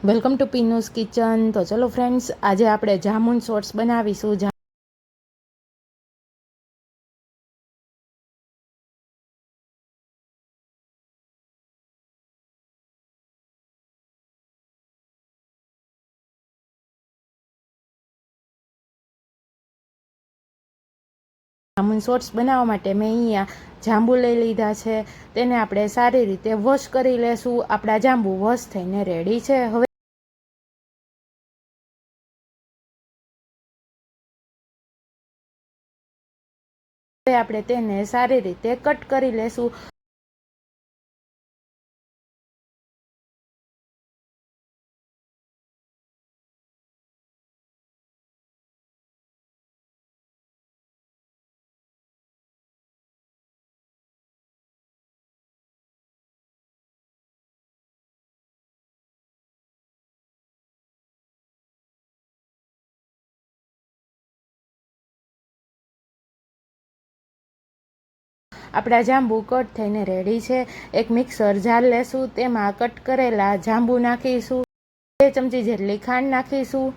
Welcome to પીનૂસ kitchen. તો ચલો friends, આજે આપણે જામુન શોર્ટ્સ બનાવીશું। જામુન શોર્ટ્સ બનાવવા માટે મેં અહીંયા જાંબુ લઈ લીધા છે। તેને આપણે સારી રીતે વોશ કરી લેશું। આપણા જાંબુ વોશ થઈને રેડી છે। હવે આપણે તેને સારી રીતે કટ કરી લેશું। આપણા જાંબુ કટ થઈને રેડી છે। એક મિક્સર જાર લેશું, તેમાં કટ કરેલા જાંબુ નાખીશું। 2 ચમચી જેટલી ખાંડ નાખીશું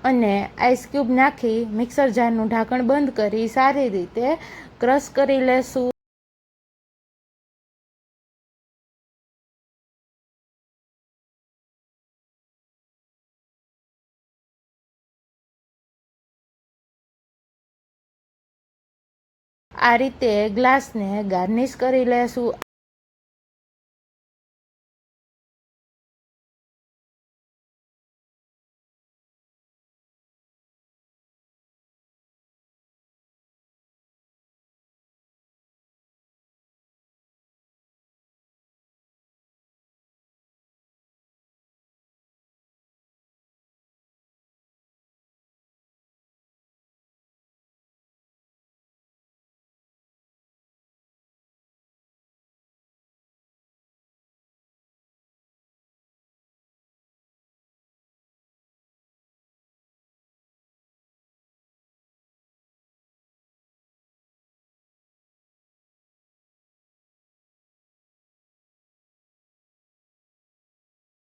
અને આઈસ ક્યુબ નાખી મિક્સર જારનું ઢાંકણ બંધ કરી સારી રીતે ક્રશ કરી લેશું। આ રીતે ગ્લાસને ગાર્નિશ કરી લેશું।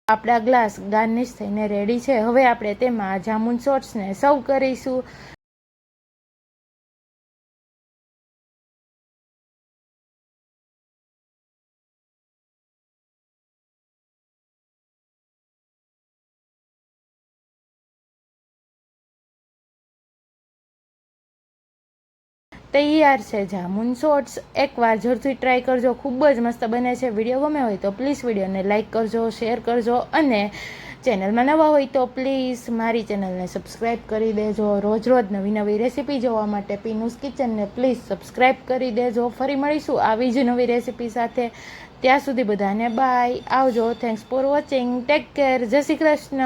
આપણા ગ્લાસ ગાર્નિશ થઈને રેડી છે। હવે આપણે તેમાં જામુન શોર્ટ્સને સર્વ કરીશું। તૈયાર છે જામુન શોર્ટ્સ। એકવાર જરૂરથી ટ્રાય કરજો, ખૂબ જ મસ્ત બને છે। વિડીયો ગમે હોય તો પ્લીઝ વિડીયોને લાઇક કરજો, શેર કરજો અને ચેનલમાં નવા હોય તો પ્લીઝ મારી ચેનલને સબસ્ક્રાઈબ કરી દેજો। રોજ નવી નવી રેસીપી જોવા માટે પીનૂસ કિચનને પ્લીઝ સબસ્ક્રાઈબ કરી દેજો। ફરી મળીશું આવી જ નવી રેસીપી સાથે। ત્યાં સુધી બધાને બાય, આવજો। Thanks for watching, take care, જય શ્રી કૃષ્ણ।